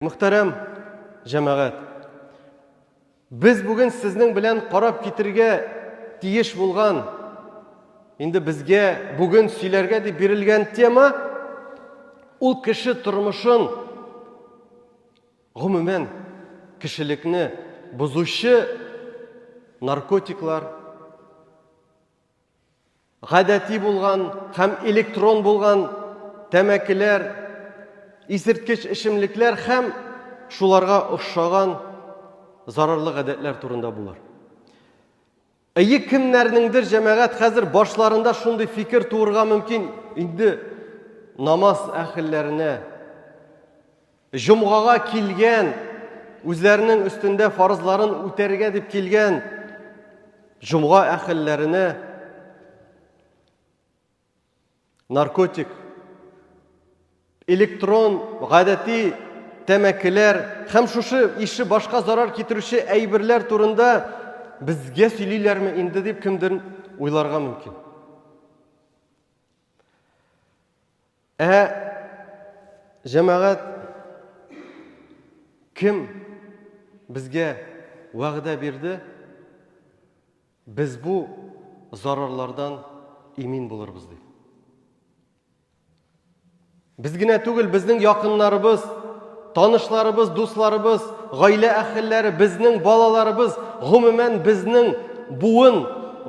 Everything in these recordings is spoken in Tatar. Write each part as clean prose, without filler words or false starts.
Muhtaram cemaat, biz bugün sizning bilan qarab ketirga tiyish bo'lgan, endi bizga bugün söylerge deb berilgan tema ul kishi turmushin umuman kishilikni buzuvchi narkotiklar, гадәти bo'lgan ham elektron bo'lgan tamakilar, isirtkich ishimliklar ham shularga o'xshagan zararlı гадәтләр турында булар. Kimlarningdir cemaat hozir boshlarında shunday fikir tug'irga mumkin, endi namoz ahillarine, jumg'aga kelgan, o'zlarining ustida farzlarini o'targa deb kelgan jumg'a ahillarine narkotik, elektron, гадәти tamakilar ham shu ishi boshqa zarar keltiruvchi aybirlar turunda bizga söyleylermi endi deb kimdir o'ylarga mumkin. Cemaat kim bizga va'da berdi? Biz bu zararlardan emin bo'luruz deb. Bizgina tugul bizning yaqinlarimiz, tanışlarımız, dostlarımız, gaile ahilleri, bizning balalarımız, umuman bizning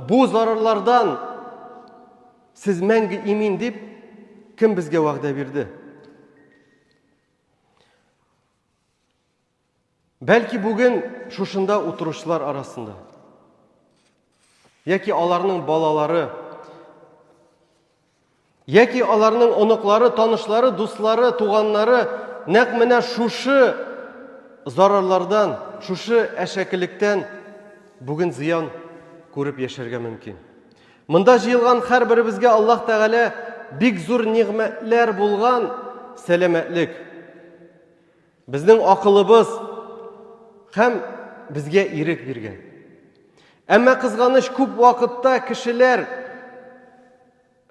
bu zararlardan siz mengi emin deb kim bizga va'da berdi? Belki bugün şuşunda oturuşlar arasında, yaki alarının balaları, yaki alarının onuqları, tanışları, dostları, tuğanları, naq mana şuşu zararlardan, şuşu әшәкіліктен bugün ziyan көріп yaşarga mümkün. Mında jıyılgan her biribizge Allah Teala bik zor nimetler bulgan selametlik. Bizning akılımız hem bizge irik bergen. Ama kızganış көп vakitta kişiler,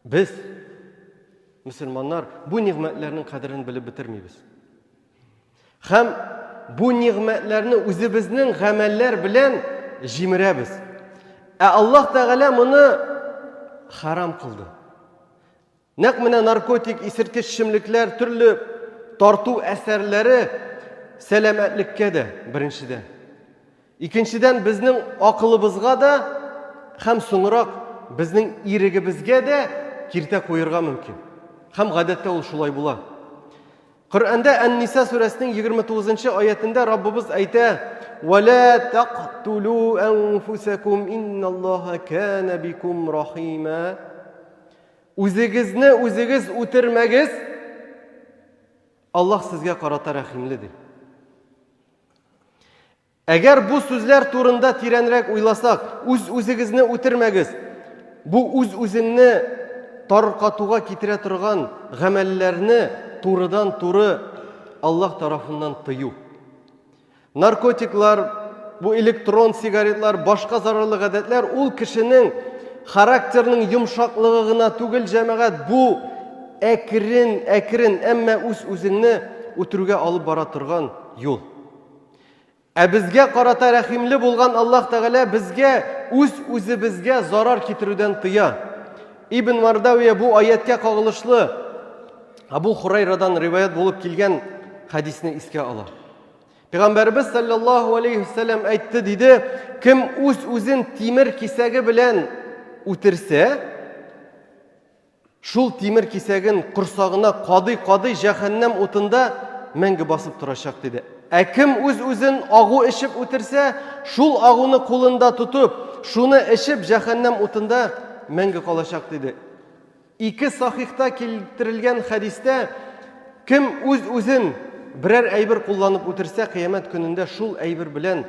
biz Müslümanlar bu nimetlerin kadrini bilip bitirmeyiz. Hem bu nimetlerini özümüzün gameller bilen jimiremiz. Allah Teala bunu haram kıldı. Naq mana narkotik, isirtkiç şimlikler, türlü tartu eserleri selametlikке de birinçiden. İkinciden bizning akılımızga da hem so'ngroq bizning irigimizga de kirte koyurga mümkün. Hem гадәттә ул шулай була. Kur'an'da An-Nisa suresinin 29. ayetinde Rabbimiz ayta: "Ve la taqtulu anfusakum innallaha kana bikum rahima." O'zingizni o'zingiz o'tirmagiz, Allah sizga qarata rahimlidir. Eğer bu sözler turunda tirenrek uylasak, o'zingizni o'tirmagiz, bu o'zini tarqatuğa kitire turgan gamellerini turudan turu Allah tarafından tıyı. Narkotiklar, bu elektron sigaretler, başka zararlı гадәтләр ул kişinin karakterinin yumşaklığına tugul cemaat bu ekrin emme o'zini o'tirga alıp bara turgan yol. Bizge qarata rahimli bo'lgan Allah Teala bizge o'zimizga zarar keltiruvdan tiya. İbn Mardaviya bu ayetke kağılışlı Abu Hurayra'dan rivayet bulup kelgen hadisini iske ala. Peygamberimiz sallallahu aleyhi ve sellem aytdı dedi, kim o'zin temir kesagi bilan o'tirsa, şul temir kesagin qursog'ina qadi cehennem o'tunda mengi basıp turacak dedi. Kim o'zin ag'u ishib o'tirsa, şul ag'uni qo'lida tutup, şunu ishib cehennem o'tunda mengi kalacak dedi. İki sahihta keltirilgen hadiste kim o'zin birer aybir kullanıp o'tirsa, kıyamet gününde şul aybir bilen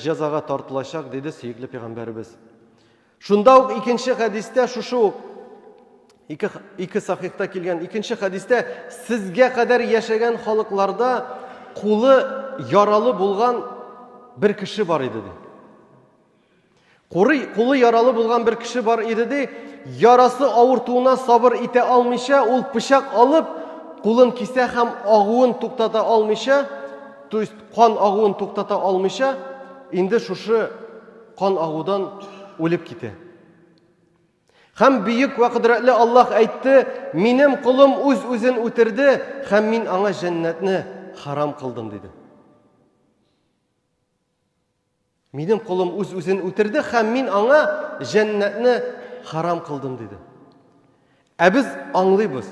cezaga tartılacak dedi sevgili Peygamberimiz. Şunda ikinci hadiste şu iki sahihta kelgen ikinci hadiste sizge kadar yaşagan halklarda kulu yaralı bulgan bir kişi var idi dedi. Kolu yaralı bulgan bir kişi var idi de, yarası ağırtuğuna sabır ite almışa, ol bıçak alıp, kulun kise hem ağuğun tuktata almışa, то есть қан ағуын тоқтата алмыйша, инде шушы қан ағудан өлеп китә. Һәм бүйек вә құдіретлі Аллаһ әйтте, минем құлым үз-үзен үтерде, һәм мин аңа жәннәтне харам қылдым диде. Минем құлым үз-үзен үтерде, һәм мин аңа жәннәтне харам қылдым диде. Ә без аңлыйбыз.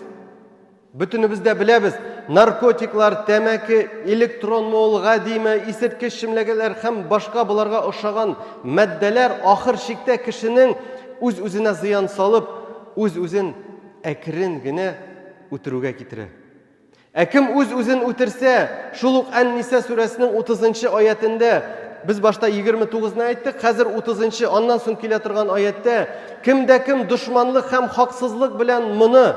Бөтенебез дә беләбез, наркотиклар, тәмәке, электрон мол, гадиме, исерткеч шимләгәләр һәм башка буларга охшаган матдәләр ахыр чиктә кешенең үз-үзенә зыян салып, үз-үзен әкрен генә үтерүгә китерә. Ә кем үз-үзен үтерсә, шул ук Ан-Ниса сүрәсенең 30-нчы аятында, без башта 29-ны әйттек, хәзер 30-нчы, аннан соң килә торган аятта, кемдә кем дошманлык һәм хаксызлык белән моны,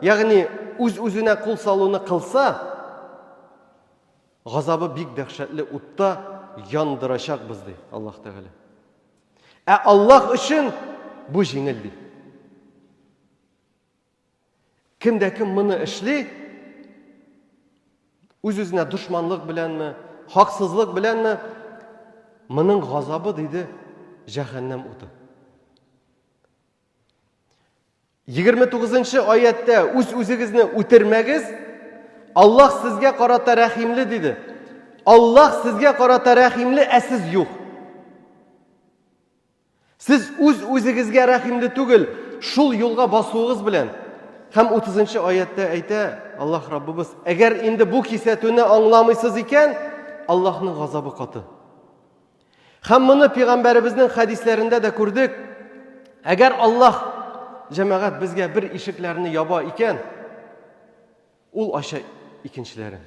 ягъни үз-үзенә кул салуны кылса, газабы бик дәһшәтле утта яндырачакбыз ди Аллаһ Тәгалә. Ә Аллаһ өчен бу җиңел ди. Кемдә кем моны эшли, үз-үзенә дошманлык беләнме, хаксызлык беләнме, моның газабы диде җәһәннәм уты. 29-нчы аятта үз-үзегезне үтермәгез, Аллаһ сезгә карата рәхимле диде. Аллаһ сезгә карата рәхимле, ә сез юк. Сез үз-үзегезгә рәхимле түгел, шул юлга басуыгыз белән. Һәм 30-нчы аятта әйтә Аллаһ Раббыбыз, әгәр инде бу кисәтүне аңламыйсыз икән, Аллаһның газабы каты. Һәм моны пәйгамбәребезнең хәдисләрендә дә күрдек. Әгәр Аллаһ җәмәгать безгә бер ишекләрне яба икән, ул ача икенчеләрен.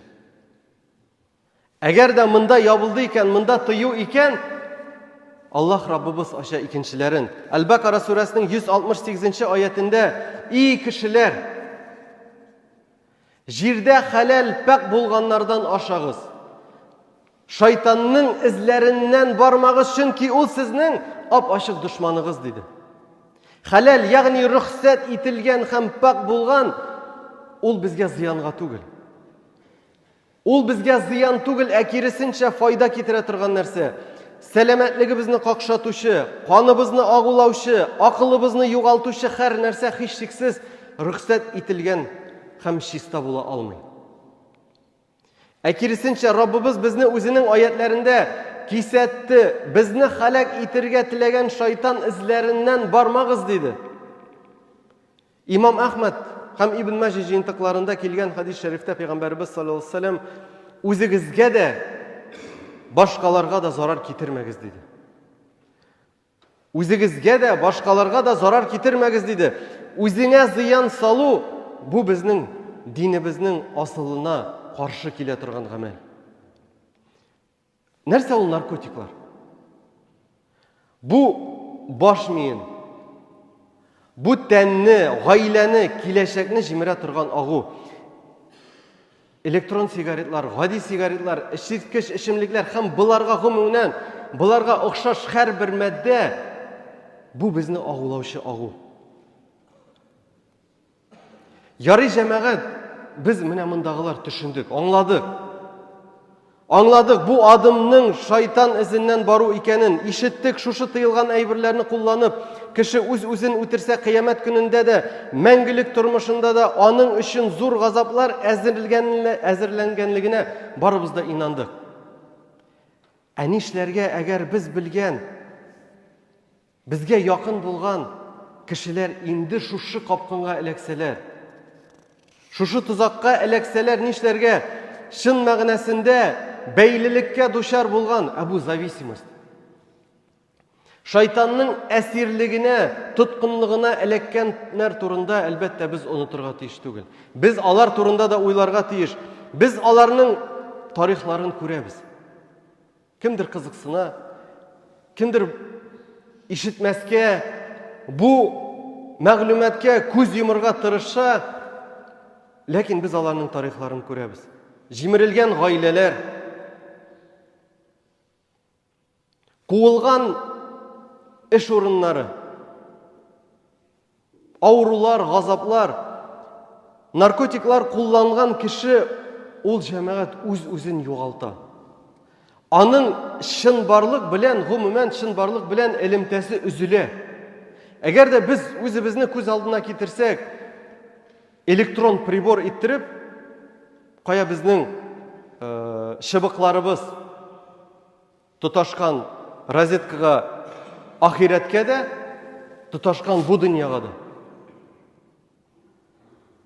Әгәр дә монда ябылды икән, монда тыю икән, Аллаһ Раббыбыз ача икенчеләрен. Әл-Бакара сүрәсенең 168-нчы аятында, "И кешеләр, җирдә хәләл пак булганнардан ашагыз. Шайтанның эзләреннән бармагыз, чөнки ул сезнең ап-ачык дошманыгыз" диде. Хәләл, ягъни рөхсәт ителгән һәм пак булган, ул безгә зыянга түгел. Ул безгә зыян түгел, ә киресенчә файда китерә торган нәрсә. Сәламәтлегебезне какшатучы, каныбызны агулаучы, акылыбызны югалтучы һәр нәрсә һичшиксез рөхсәт ителгән һәм чиста була алмый. Ә киресенчә Раббыбыз безне үзенең аятларында кисәтте, безне халак итергә теләгән шайтан эзләреннән бармагыз диде. Имам Ахмад һәм Ибн Маҗи җыентыкларында килгән хадис шәрифтә Пәйгамбәрбез саллаллаһу алейһи ва саллям, үзегезгә дә, башкаларга да зарар китермәгез диде. Үзегезгә дә, башкаларга да зарар китермәгез диде. Үзеңә зыян салу, бу безнең динебезнең асылына каршы килә торган гамәл. Нәрсә ул наркотиклар? Бу баш миен, бу тәнне, гаиләне, киләчәкне җимерә торган агу. Электрон сигаретлар, гади сигаретлар, эчкеч эчемлекләр һәм буларга гомумән, буларга охшаш һәрбер матдә, бу безне агулаучы агу. Ярый җәмәгать, без менә мондагылар төшендек, аңладык. Аңладык, бу адымның шайтан эзеннән бару икәнен, ишеттек, шушы тыелган әйберләрне кулланып, кеше үз-үзен үтерсә кыямәт көнендә дә, мәңгелек тормышында да аның өчен зур газаплар әзерләнгәнлегенә барыбыз да инандык. Ә нишләргә, әгәр без белгән, безгә якын булган кешеләр инде шушы капканга эләксәләр, шушы тузакка эләксәләр, нишләргә? Шын мәгънәсендә бәйлелеккә дучар булган бу зависимость. Шайтанның әсирлегенә, тоткынлыгына эләккәннәр турында әлбәттә без онытырга тиеш түгел. Без алар турында да уйларга тиеш. Без аларның тарихларын күрәбез. Кемдер кызыксына, кемдер ишетмәскә, бу мәгълүматкә күз йомырга тырыша, ләкин без аларның тарихларын күрәбез. Җимерелгән гаиләләр, куылган эш урыннары, аурулар, газаплар, наркотиклар кулланган кеше, ул җәмәгать үз-үзен югалта. Аның шынбарлык белән, гомумән шынбарлык белән элемтәсе үзелә. Әгәр дә без үзебезне күз алдына китерсәк, электрон прибор иттереп, кая безнең шыбыкларыбыз тоташкан розеткага ахирәткә дә, тоташкан бу дөньяга да.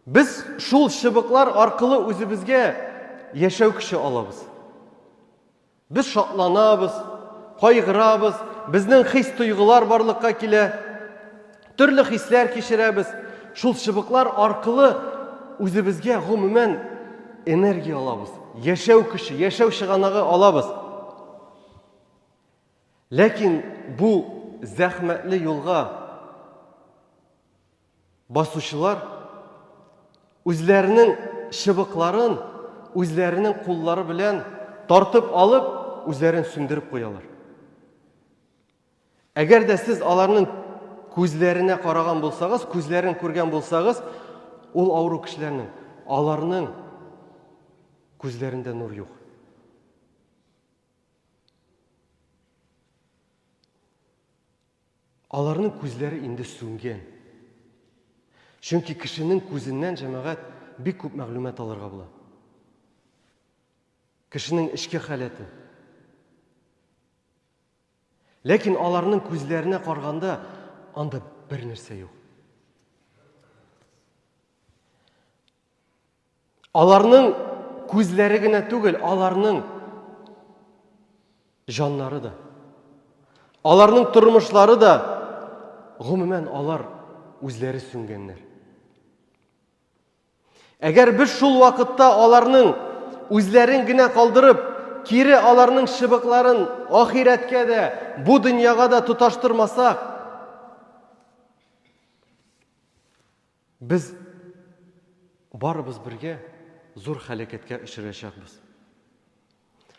Biz шул шыбыклар аркылы үзебезгә яшәү көче алабыз. Biz шатланабыз, кайгырабыз, безнең хис тойгылар барлыкка килә, төрле хисләр кичерәбез. Шул шыбыклар аркылы үзебезгә гомумән энергия алабыз, яшәү көче, яшәү чыганагы алабыз. Ләкин бу зәхмәтле юлга басучылар үзләренең шыбыкларын үзләренең куллары белән тартып алып, үзләрен сүндереп куялар. Әгәр дә сез аларның күзләренә караган булсагыз, күзләрен күргән булсагыз, ул авыру кешеләрнең, аларның күзләрендә нур юк. Аларның күзләре инде сүнгән. Чөнки кешенең күзеннән җәмәгать бик күп мәгълүмат алырга була. Кешенең эчке халәте. Ләкин аларның күзләренә караганда анда бер нәрсә юк. Аларның күзләре генә түгел, аларның җаннары да, аларның тормышлары да, гомумән алар үзләре сүнгәннәр. Әгәр без шул вакытта аларның үзләрен генә калдырып, кире аларның шыбыкларын ахирәткә дә, бу дөньяга да тоташтырмасак, без барыбыз бергә зур хәлакәткә очрашакбыз.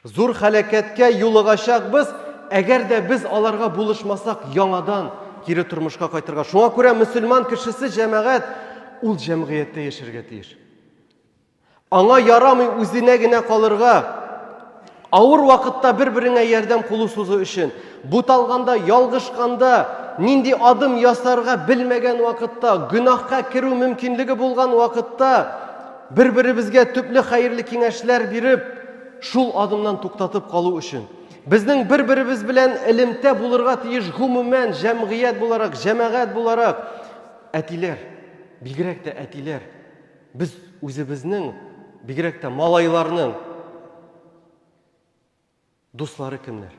Зур хәлакәткә юлыгачакбыз, әгәр дә без аларга булышмасак, яңадан кире тормышка кайтырга. Шуңа күрә мөселман кешесе җәмәгать ул җәмгыятьтә яшәргә тиеш. Аңа ярамый үзенә генә калырга, авыр вакытта бер-береңә ярдәм кулы сузу өчен, буталганда, ялгышканда, нинди адым ясарга белмәгән вакытта, гөнаһка керү мөмкинлеге булган вакытта, бер-беребезгә төпле хәерле киңәшләр биреп, шул адымнан туктатып калу өчен. Безнең бер-беребез белән элемтә булырга тиеш гомумән җәмгыять буларак, җәмәгать буларак, әтиләр, бигрәк тә әтиләр, без үзебезнең, бигрәк тә малайларның дуслары кемнәр?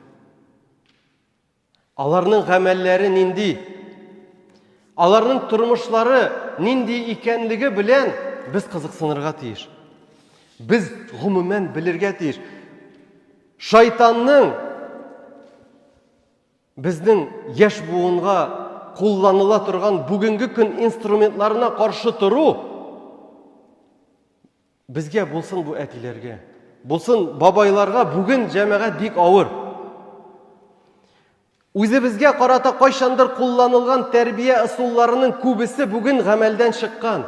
Аларның гамәлләре нинди? Аларның тормышлары нинди икәнлеге белән без кызыксынырга тиеш. Без гомумән белергә тиеш. Шайтанның безнең яшь буынга кулланыла торган бүгенге көн инструментларына каршы туру безгә булсын бу әтиләргә, булсын бабайларга бүген җәмәгать бик авыр. Үзебезгә карата кайчандыр кулланылган тәрбия ысулларының күбесе бүген гамәлдән чыккан.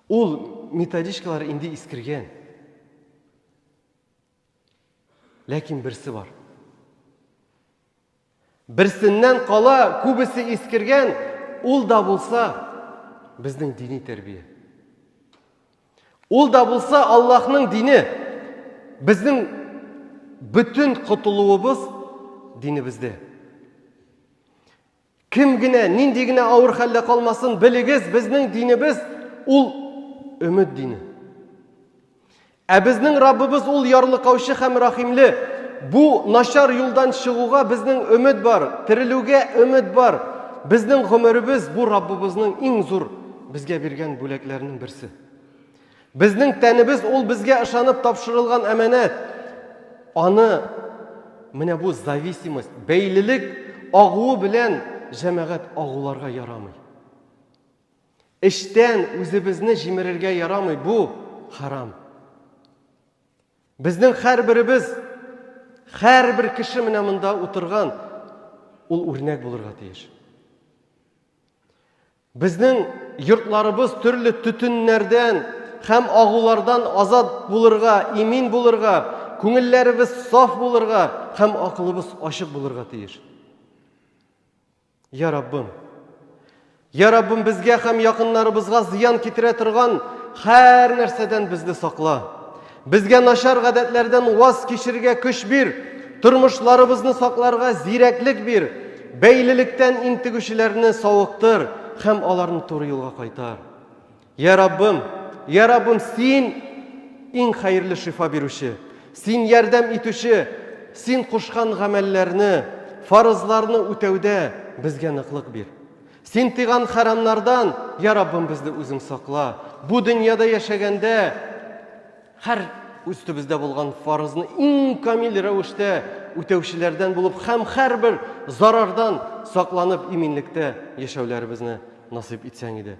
Ул методичкалар инде искергән. Ләкин берсе бар. Берсеннән кала күбесе искергән, ул да булса безнең дини тәрбия. Ул да булса Аллаһның дине, безнең бүтән котылуыбыз динебездә. Кем генә, нинди генә авыр хәлдә калмасын, белегез, безнең динебез ул өмет дине. Ә безнең Раббыбыз ул ярлыкаучы һәм рәхимле. Бу начар юлдан чыгуга безнең өмет бар, терелүгә өмет бар. Безнең гомеребез бу Раббыбызның иң зур безгә биргән бүләкләренең берсе. Безнең тәнебез ул безгә ышанып тапшырылган әманәт. Аны менә бу зависимость, бәйлелек агуы белән җәмәгать агуларга ярамый. Эштән үзебезне җимерергә ярамый, бу харам. Безнең һәрберебез, һәрбер кеше менә монда утырган, ул үрнәк булырга тиеш. Безнең йортларыбыз төрле төтеннәрдән һәм агулардан азат булырга, имин булырга, күңелләребез саф булырга һәм акылыбыз ачык булырга тиеш. Я Раббым, безгә һәм якыннарыбызга зыян китерә торган һәр нәрсәдән безне сакла. Безгә начар гадәтләрдән ваз кичергә көч бир, тормышларыбызны сакларга зирәклек бир, бәйлелектән интегүчеләрне савыктыр һәм аларны туры юлга кайтар. Я Раббым, син иң хәерле шифа бирүче, син ярдәм итүче, син кушкан гамәлләрне, фарызларны үтәүдә безгә ныклык бир. Син тыйган харамнардан, я Раббым, безне үзең сакла. Бу дөньяда яшәгәндә һәр үстебездә булган фарызны иң камил рәвештә үтәүчеләрдән булып, һәм һәрбер зарардан сакланып иминлектә яшәүләребезне насыйп итсәң иде.